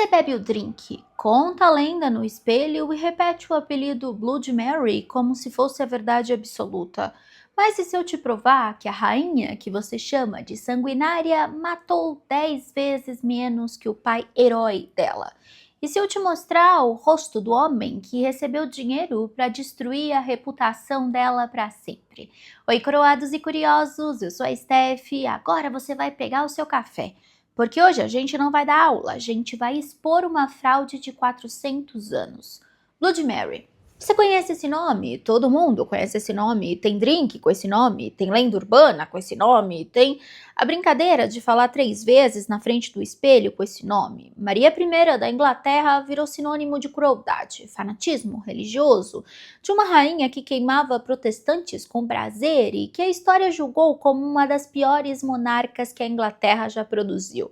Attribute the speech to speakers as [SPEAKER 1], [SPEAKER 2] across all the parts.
[SPEAKER 1] Você bebe o drink, conta a lenda no espelho e repete o apelido Blood Mary como se fosse a verdade absoluta. Mas e se eu te provar que a rainha que você chama de sanguinária matou 10 vezes menos que o pai herói dela? E se eu te mostrar o rosto do homem que recebeu dinheiro para destruir a reputação dela para sempre? Oi, coroados e curiosos, eu sou a Steph e agora você vai pegar o seu café. Porque hoje a gente não vai dar aula, a gente vai expor uma fraude de 400 anos. Blood Mary. Você conhece esse nome? Todo mundo conhece esse nome. Tem drink com esse nome, tem lenda urbana com esse nome, tem a brincadeira de falar 3 vezes na frente do espelho com esse nome. Maria I da Inglaterra virou sinônimo de crueldade, fanatismo religioso, de uma rainha que queimava protestantes com prazer e que a história julgou como uma das piores monarcas que a Inglaterra já produziu.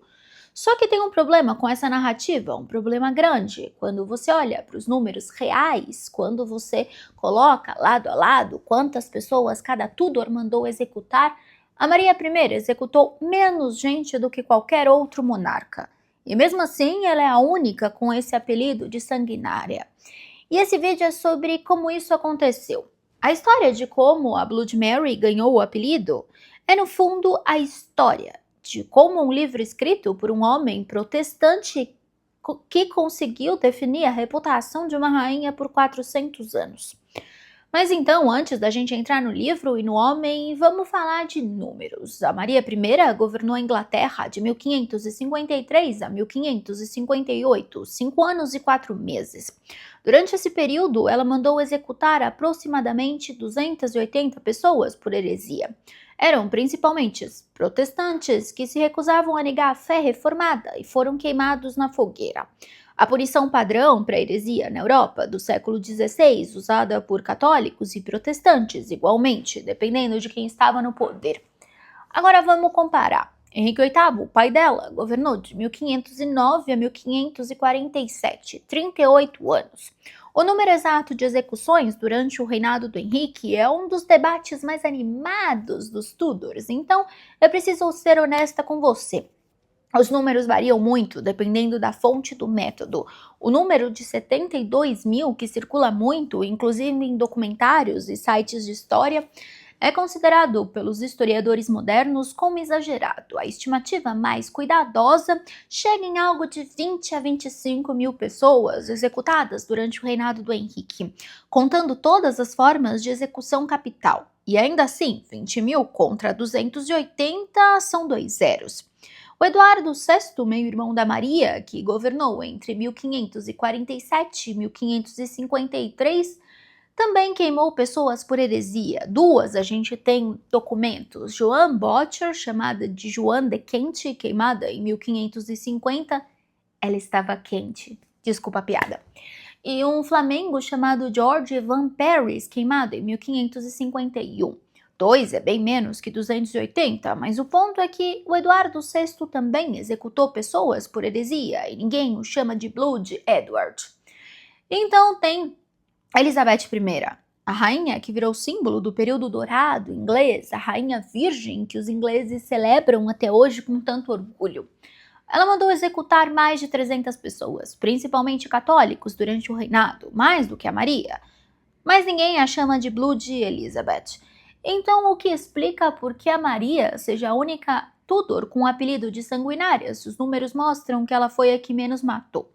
[SPEAKER 1] Só que tem um problema com essa narrativa, um problema grande. Quando você olha para os números reais, quando você coloca lado a lado quantas pessoas cada Tudor mandou executar, a Maria I executou menos gente do que qualquer outro monarca. E mesmo assim, ela é a única com esse apelido de sanguinária. E esse vídeo é sobre como isso aconteceu. A história de como a Blood Mary ganhou o apelido é, no fundo, a história de como um livro escrito por um homem protestante que conseguiu definir a reputação de uma rainha por 400 anos. Mas então, antes da gente entrar no livro e no homem, vamos falar de números. A Maria I governou a Inglaterra de 1553 a 1558, 5 anos e 4 meses. Durante esse período, ela mandou executar aproximadamente 280 pessoas por heresia. Eram principalmente protestantes que se recusavam a negar a fé reformada e foram queimados na fogueira. A punição padrão para a heresia na Europa do século XVI, usada por católicos e protestantes igualmente, dependendo de quem estava no poder. Agora vamos comparar. Henrique VIII, o pai dela, governou de 1509 a 1547, 38 anos. O número exato de execuções durante o reinado do Henrique é um dos debates mais animados dos Tudors, então eu preciso ser honesta com você. Os números variam muito, dependendo da fonte do método. O número de 72 mil, que circula muito, inclusive em documentários e sites de história, é considerado pelos historiadores modernos como exagerado. A estimativa mais cuidadosa chega em algo de 20 a 25 mil pessoas executadas durante o reinado do Henrique, contando todas as formas de execução capital. E ainda assim, 20 mil contra 280 são 2 zeros. O Eduardo VI, meio-irmão da Maria, que governou entre 1547 e 1553, também queimou pessoas por heresia. 2 a gente tem documentos. Joan Bocher, chamada de Joan de Quente, queimada em 1550. Ela estava quente. Desculpa a piada. E um flamengo chamado George Van Paris, queimado em 1551. 2 é bem menos que 280, mas o ponto é que o Eduardo VI também executou pessoas por heresia e ninguém o chama de Blood Edward. Então tem Elizabeth I, a rainha que virou símbolo do período dourado inglês, a rainha virgem que os ingleses celebram até hoje com tanto orgulho. Ela mandou executar mais de 300 pessoas, principalmente católicos, durante o reinado, mais do que a Maria. Mas ninguém a chama de Blood Elizabeth. Então, o que explica por que a Maria seja a única Tudor com o apelido de sanguinária, se os números mostram que ela foi a que menos matou?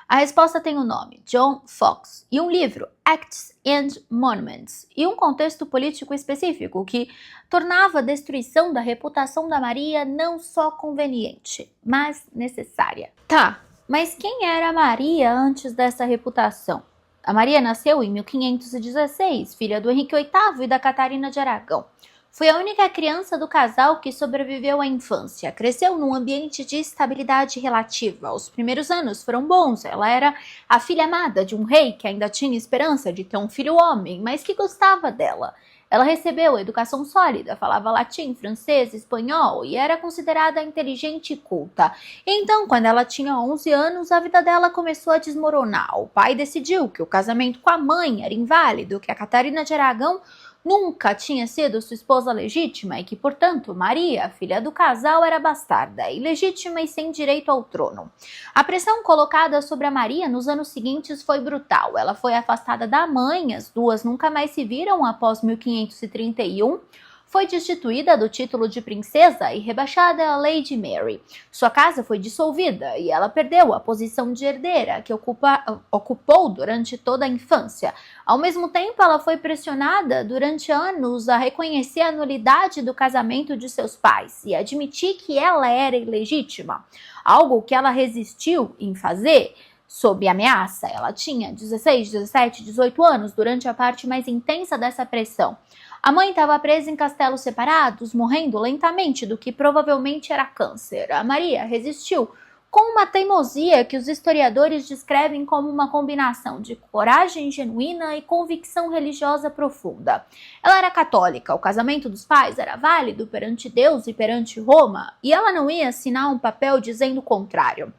[SPEAKER 1] A resposta tem o nome, John Fox, e um livro, Acts and Monuments, e um contexto político específico que tornava a destruição da reputação da Maria não só conveniente, mas necessária. Tá, mas quem era Maria antes dessa reputação? A Maria nasceu em 1516, filha do Henrique VIII e da Catarina de Aragão. Foi a única criança do casal que sobreviveu à infância. Cresceu num ambiente de estabilidade relativa. Os primeiros anos foram bons. Ela era a filha amada de um rei que ainda tinha esperança de ter um filho homem, mas que gostava dela. Ela recebeu educação sólida, falava latim, francês, espanhol e era considerada inteligente e culta. Então, quando ela tinha 11 anos, a vida dela começou a desmoronar. O pai decidiu que o casamento com a mãe era inválido, que a Catarina de Aragão nunca tinha sido sua esposa legítima e que, portanto, Maria, filha do casal, era bastarda, ilegítima e sem direito ao trono. A pressão colocada sobre a Maria nos anos seguintes foi brutal. Ela foi afastada da mãe, as duas nunca mais se viram após 1531, foi destituída do título de princesa e rebaixada a Lady Mary. Sua casa foi dissolvida e ela perdeu a posição de herdeira que ocupou durante toda a infância. Ao mesmo tempo, ela foi pressionada durante anos a reconhecer a nulidade do casamento de seus pais e admitir que ela era ilegítima, algo que ela resistiu em fazer sob ameaça. Ela tinha 16, 17, 18 anos durante a parte mais intensa dessa pressão. A mãe estava presa em castelos separados, morrendo lentamente do que provavelmente era câncer. A Maria resistiu com uma teimosia que os historiadores descrevem como uma combinação de coragem genuína e convicção religiosa profunda. Ela era católica, o casamento dos pais era válido perante Deus e perante Roma, e ela não ia assinar um papel dizendo o contrário.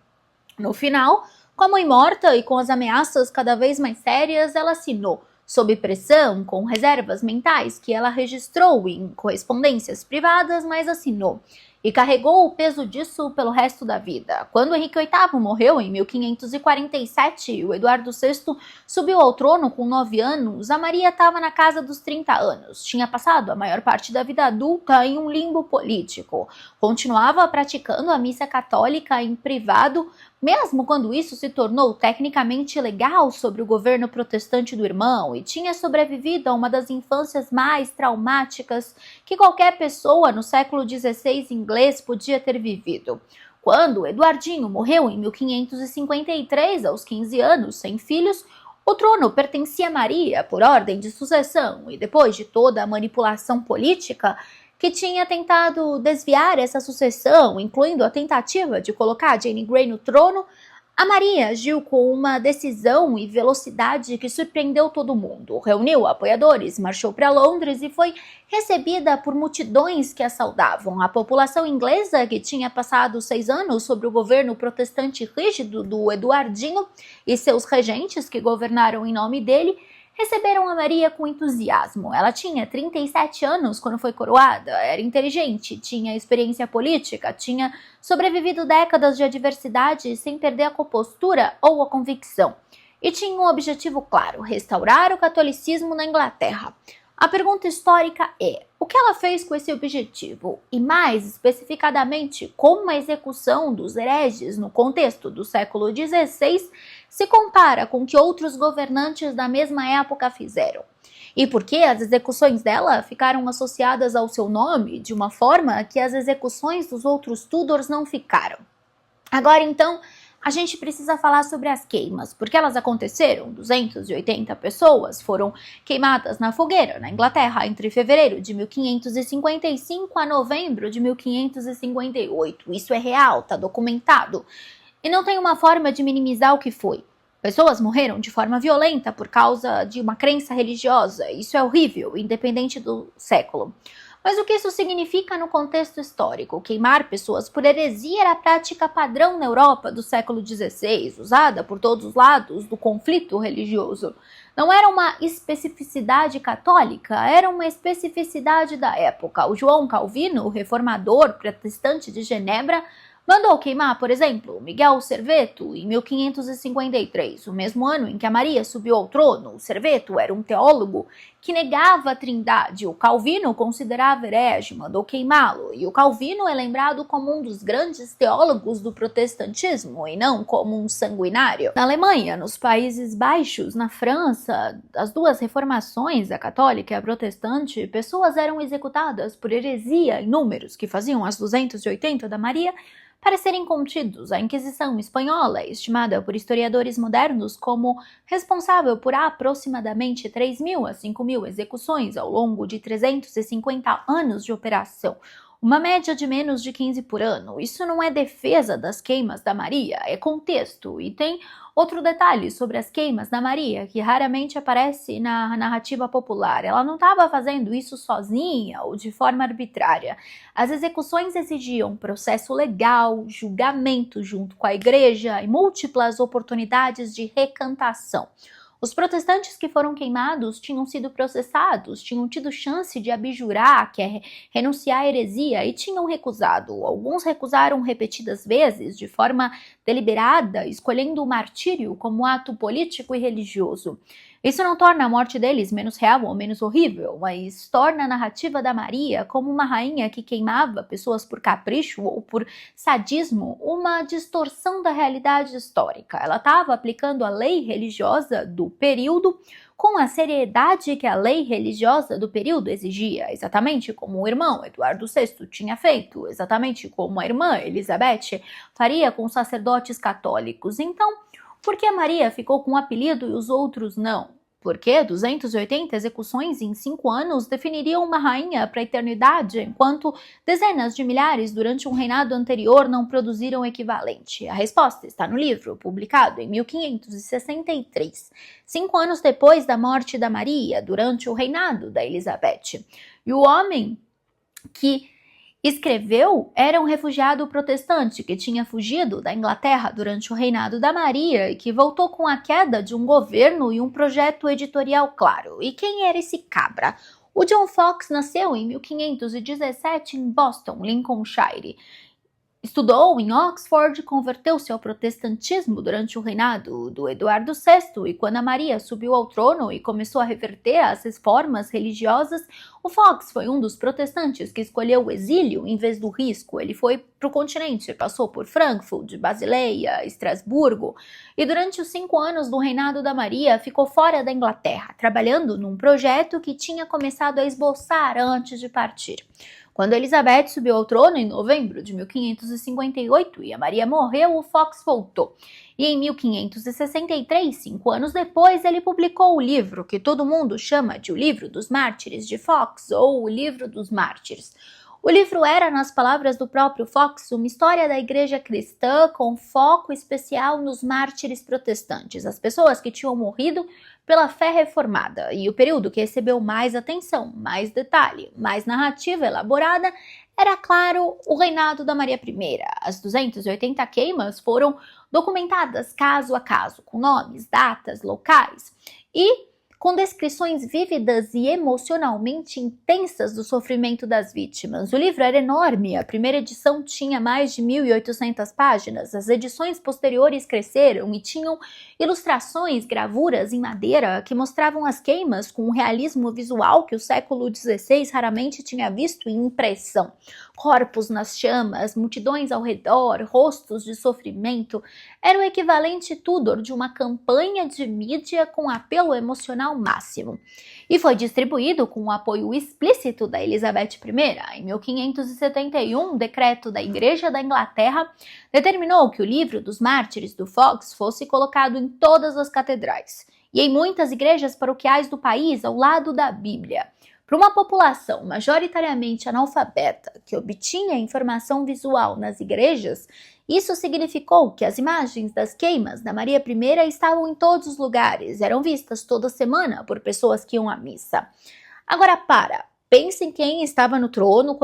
[SPEAKER 1] No final, com a mãe morta e com as ameaças cada vez mais sérias, ela assinou, sob pressão, com reservas mentais que ela registrou em correspondências privadas, mas assinou, e carregou o peso disso pelo resto da vida. Quando Henrique VIII morreu em 1547 e o Eduardo VI subiu ao trono com 9 anos, a Maria estava na casa dos 30 anos. Tinha passado a maior parte da vida adulta em um limbo político. Continuava praticando a missa católica em privado, mesmo quando isso se tornou tecnicamente legal sobre o governo protestante do irmão, e tinha sobrevivido a uma das infâncias mais traumáticas que qualquer pessoa no século XVI inglês podia ter vivido. Quando Eduardinho morreu em 1553, aos 15 anos, sem filhos, o trono pertencia a Maria por ordem de sucessão, e depois de toda a manipulação política que tinha tentado desviar essa sucessão, incluindo a tentativa de colocar Jane Grey no trono, a Maria agiu com uma decisão e velocidade que surpreendeu todo mundo. Reuniu apoiadores, marchou para Londres e foi recebida por multidões que a saudavam. A população inglesa, que tinha passado 6 anos sob o governo protestante rígido do Eduardinho e seus regentes que governaram em nome dele, receberam a Maria com entusiasmo. Ela tinha 37 anos quando foi coroada, era inteligente, tinha experiência política, tinha sobrevivido décadas de adversidade sem perder a compostura ou a convicção. E tinha um objetivo claro: restaurar o catolicismo na Inglaterra. A pergunta histórica é: o que ela fez com esse objetivo? E mais especificadamente, como a execução dos hereges no contexto do século XVI se compara com o que outros governantes da mesma época fizeram? E por que as execuções dela ficaram associadas ao seu nome de uma forma que as execuções dos outros Tudors não ficaram? Agora então, a gente precisa falar sobre as queimas, porque elas aconteceram. 280 pessoas foram queimadas na fogueira na Inglaterra entre fevereiro de 1555 a novembro de 1558. Isso é real, está documentado. E não tem uma forma de minimizar o que foi. Pessoas morreram de forma violenta por causa de uma crença religiosa. Isso é horrível, independente do século. Mas o que isso significa no contexto histórico? Queimar pessoas por heresia era a prática padrão na Europa do século XVI, usada por todos os lados do conflito religioso. Não era uma especificidade católica, era uma especificidade da época. O João Calvino, o reformador protestante de Genebra, mandou queimar, por exemplo, Miguel Serveto em 1553, o mesmo ano em que a Maria subiu ao trono. O Serveto era um teólogo que negava a trindade. O Calvino considerava herege, mandou queimá-lo. E o Calvino é lembrado como um dos grandes teólogos do protestantismo e não como um sanguinário. Na Alemanha, nos Países Baixos, na França, as duas reformações, a católica e a protestante, pessoas eram executadas por heresia em números que faziam as 280 da Maria para serem contidos. A Inquisição Espanhola é estimada por historiadores modernos como responsável por aproximadamente 3.000 a 5.000 execuções ao longo de 350 anos de operação, uma média de menos de 15 por ano. Isso não é defesa das queimas da Maria, é contexto. E tem outro detalhe sobre as queimas da Maria, que raramente aparece na narrativa popular. Ela não estava fazendo isso sozinha ou de forma arbitrária. As execuções exigiam processo legal, julgamento junto com a igreja e múltiplas oportunidades de recantação. Os protestantes que foram queimados tinham sido processados, tinham tido chance de abjurar, que é renunciar à heresia, e tinham recusado. Alguns recusaram repetidas vezes, de forma deliberada, escolhendo o martírio como ato político e religioso. Isso não torna a morte deles menos real ou menos horrível, mas torna a narrativa da Maria como uma rainha que queimava pessoas por capricho ou por sadismo uma distorção da realidade histórica. Ela estava aplicando a lei religiosa do período com a seriedade que a lei religiosa do período exigia, exatamente como o irmão Eduardo VI tinha feito, exatamente como a irmã Elizabeth faria com os sacerdotes católicos. Então, por que Maria ficou com o apelido e os outros não? Porque 280 execuções em 5 anos definiriam uma rainha para a eternidade, enquanto dezenas de milhares durante um reinado anterior não produziram equivalente. A resposta está no livro, publicado em 1563, 5 anos depois da morte da Maria, durante o reinado da Elizabeth. E o homem que escreveu era um refugiado protestante que tinha fugido da Inglaterra durante o reinado da Maria e que voltou com a queda de um governo e um projeto editorial claro. E quem era esse cabra? O John Foxe nasceu em 1517 em Boston, Lincolnshire. Estudou em Oxford e converteu-se ao protestantismo durante o reinado do Eduardo VI, e quando a Maria subiu ao trono e começou a reverter as reformas religiosas, o Foxe foi um dos protestantes que escolheu o exílio em vez do risco. Ele foi para o continente, passou por Frankfurt, Basileia, Estrasburgo, e durante os 5 anos do reinado da Maria ficou fora da Inglaterra, trabalhando num projeto que tinha começado a esboçar antes de partir. Quando Elizabeth subiu ao trono em novembro de 1558 e a Maria morreu, o Foxe voltou. E em 1563, 5 anos depois, ele publicou o livro que todo mundo chama de O Livro dos Mártires de Foxe ou O Livro dos Mártires. O livro era, nas palavras do próprio Foxe, uma história da igreja cristã com foco especial nos mártires protestantes, as pessoas que tinham morrido pela fé reformada. E o período que recebeu mais atenção, mais detalhe, mais narrativa elaborada era, claro, o reinado da Maria I. As 280 queimas foram documentadas caso a caso, com nomes, datas, locais e com descrições vívidas e emocionalmente intensas do sofrimento das vítimas. O livro era enorme, a primeira edição tinha mais de 1.800 páginas, as edições posteriores cresceram e tinham ilustrações, gravuras em madeira que mostravam as queimas com um realismo visual que o século XVI raramente tinha visto em impressão. Corpos nas chamas, multidões ao redor, rostos de sofrimento, era o equivalente Tudor de uma campanha de mídia com apelo emocional máximo. E foi distribuído com o apoio explícito da Elizabeth I. Em 1571, um decreto da Igreja da Inglaterra determinou que o livro dos mártires do Foxe fosse colocado em todas as catedrais e em muitas igrejas paroquiais do país ao lado da Bíblia. Para uma população majoritariamente analfabeta que obtinha informação visual nas igrejas, isso significou que as imagens das queimas da Maria I estavam em todos os lugares, eram vistas toda semana por pessoas que iam à missa. Agora pense em quem estava no trono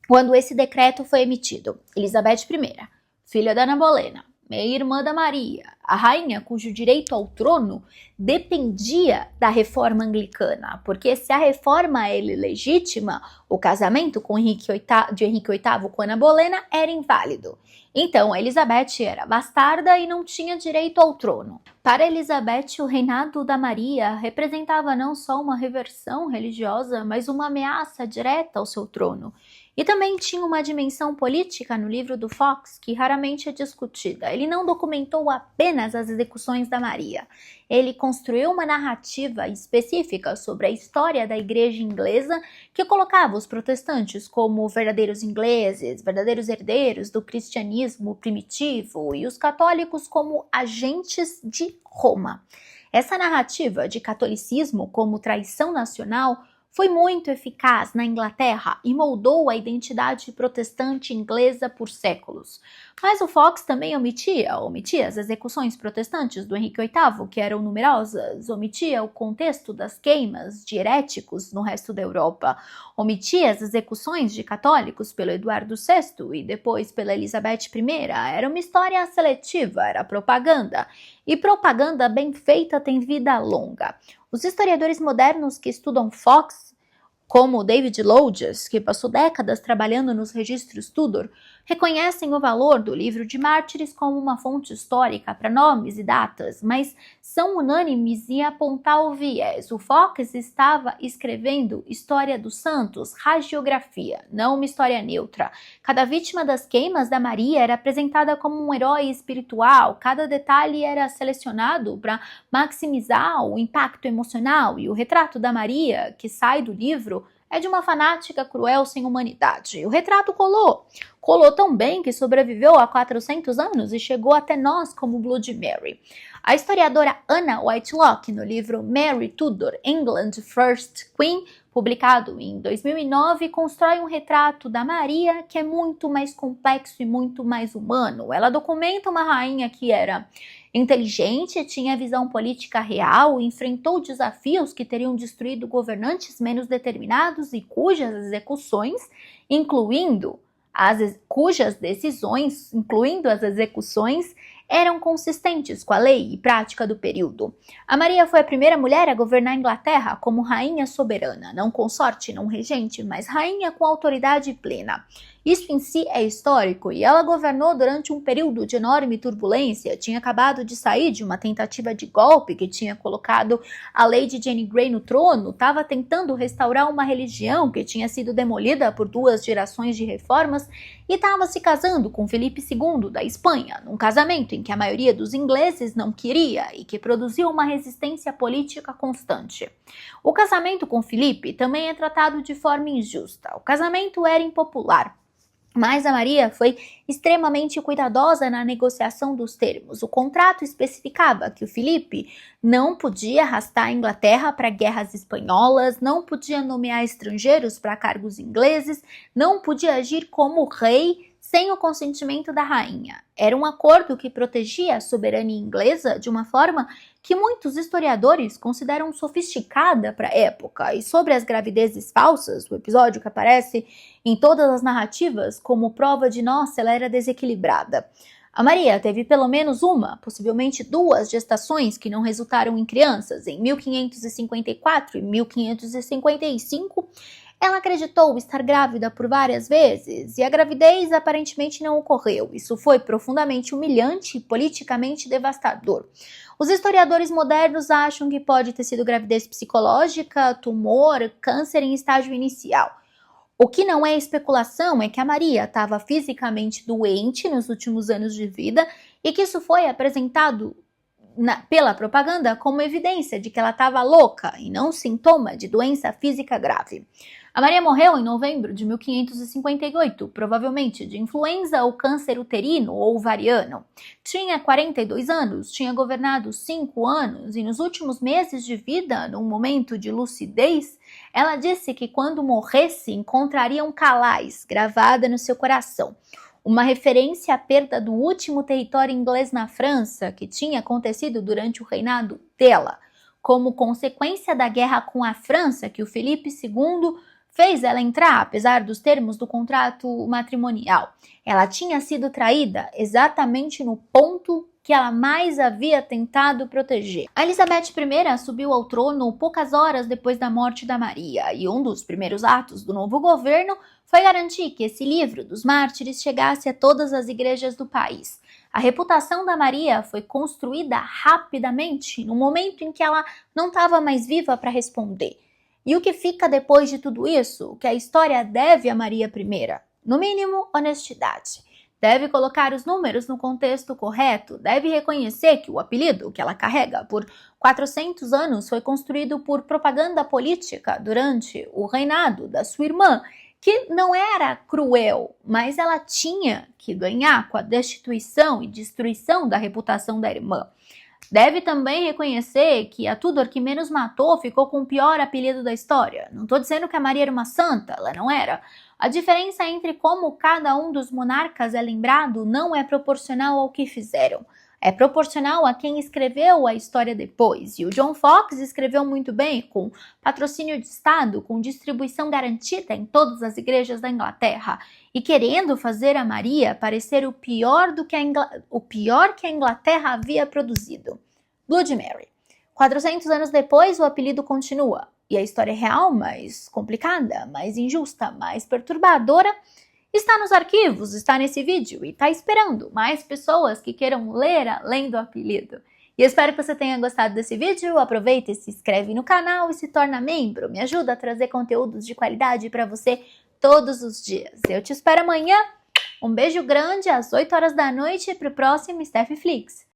[SPEAKER 1] quando esse decreto foi emitido. Elizabeth I, filha da Ana Bolena, meia-irmã da Maria, a rainha cujo direito ao trono dependia da reforma anglicana, porque se a reforma é legítima, o casamento de Henrique VIII com Ana Bolena era inválido. Então, Elizabeth era bastarda e não tinha direito ao trono. Para Elizabeth, o reinado da Maria representava não só uma reversão religiosa, mas uma ameaça direta ao seu trono. E também tinha uma dimensão política no livro do Foxe que raramente é discutida. Ele não documentou apenas as execuções da Maria. Ele construiu uma narrativa específica sobre a história da igreja inglesa que colocava os protestantes como verdadeiros ingleses, verdadeiros herdeiros do cristianismo primitivo e os católicos como agentes de Roma. Essa narrativa de catolicismo como traição nacional foi muito eficaz na Inglaterra e moldou a identidade protestante inglesa por séculos. Mas o Foxe também omitia as execuções protestantes do Henrique VIII, que eram numerosas, omitia o contexto das queimas de heréticos no resto da Europa, omitia as execuções de católicos pelo Eduardo VI e depois pela Elizabeth I. Era uma história seletiva, era propaganda. e propaganda bem feita tem vida longa. Os historiadores modernos que estudam Fox, como David Lloyd, que passou décadas trabalhando nos registros Tudor, reconhecem o valor do livro de Mártires como uma fonte histórica para nomes e datas, mas são unânimes em apontar o viés. O Fox estava escrevendo história dos santos, hagiografia, não uma história neutra. Cada vítima das queimas da Maria era apresentada como um herói espiritual, cada detalhe era selecionado para maximizar o impacto emocional, e o retrato da Maria, que sai do livro, é de uma fanática cruel sem humanidade. O retrato colou tão bem que sobreviveu a 400 anos e chegou até nós como Bloody Mary. A historiadora Anna Whitelock, no livro Mary Tudor, England First Queen, publicado em 2009, constrói um retrato da Maria que é muito mais complexo e muito mais humano. Ela documenta uma rainha que era inteligente, tinha visão política real, enfrentou desafios que teriam destruído governantes menos determinados e cujas decisões, incluindo as execuções, eram consistentes com a lei e prática do período. A Maria foi a primeira mulher a governar a Inglaterra como rainha soberana, não consorte, não regente, mas rainha com autoridade plena. Isso em si é histórico, e ela governou durante um período de enorme turbulência. Tinha acabado de sair de uma tentativa de golpe que tinha colocado a Lady Jane Grey no trono, estava tentando restaurar uma religião que tinha sido demolida por 2 gerações de reformas e estava se casando com Felipe II da Espanha, num casamento em que a maioria dos ingleses não queria e que produziu uma resistência política constante. O casamento com Felipe também é tratado de forma injusta. O casamento era impopular, mas a Maria foi extremamente cuidadosa na negociação dos termos. O contrato especificava que o Felipe não podia arrastar a Inglaterra para guerras espanholas, não podia nomear estrangeiros para cargos ingleses, não podia agir como rei sem o consentimento da rainha. Era um acordo que protegia a soberania inglesa de uma forma que muitos historiadores consideram sofisticada para a época. E sobre as gravidezes falsas, o episódio que aparece em todas as narrativas como prova de nossa, ela era desequilibrada. A Maria teve pelo menos uma, possivelmente 2 gestações que não resultaram em crianças. Em 1554 e 1555, ela acreditou estar grávida por várias vezes e a gravidez aparentemente não ocorreu. Isso foi profundamente humilhante e politicamente devastador. Os historiadores modernos acham que pode ter sido gravidez psicológica, tumor, câncer em estágio inicial. O que não é especulação é que a Maria estava fisicamente doente nos últimos anos de vida e que isso foi apresentado pela propaganda como evidência de que ela estava louca e não sintoma de doença física grave. A Maria morreu em novembro de 1558, provavelmente de influenza ou câncer uterino ou ovariano. Tinha 42 anos, tinha governado 5 anos e nos últimos meses de vida, num momento de lucidez, ela disse que quando morresse encontraria um Calais gravada no seu coração. Uma referência à perda do último território inglês na França, que tinha acontecido durante o reinado dela, como consequência da guerra com a França que o Felipe II fez ela entrar, apesar dos termos do contrato matrimonial. Ela tinha sido traída exatamente no ponto que ela mais havia tentado proteger. A Elizabeth I subiu ao trono poucas horas depois da morte da Maria, e um dos primeiros atos do novo governo foi garantir que esse livro dos mártires chegasse a todas as igrejas do país. A reputação da Maria foi construída rapidamente, no momento em que ela não estava mais viva para responder. E o que fica depois de tudo isso? O que a história deve a Maria I? No mínimo, honestidade. Deve colocar os números no contexto correto, deve reconhecer que o apelido que ela carrega por 400 anos foi construído por propaganda política durante o reinado da sua irmã, que não era cruel, mas ela tinha que ganhar com a destituição e destruição da reputação da irmã. Deve também reconhecer que a Tudor que menos matou ficou com o pior apelido da história. Não estou dizendo que a Maria era uma santa, ela não era. A diferença entre como cada um dos monarcas é lembrado não é proporcional ao que fizeram. é proporcional a quem escreveu a história depois. E o John Fox escreveu muito bem, com patrocínio de Estado, com distribuição garantida em todas as igrejas da Inglaterra, e querendo fazer a Maria parecer o pior que a Inglaterra havia produzido. Bloody Mary. 400 anos depois, o apelido continua. E a história real, mais complicada, mais injusta, mais perturbadora, está nos arquivos, está nesse vídeo e está esperando mais pessoas que queiram ler além do apelido. E eu espero que você tenha gostado desse vídeo. Aproveita e se inscreve no canal e se torna membro. Me ajuda a trazer conteúdos de qualidade para você todos os dias. Eu te espero amanhã. Um beijo grande às 8 horas da noite para o próximo Steph Flix.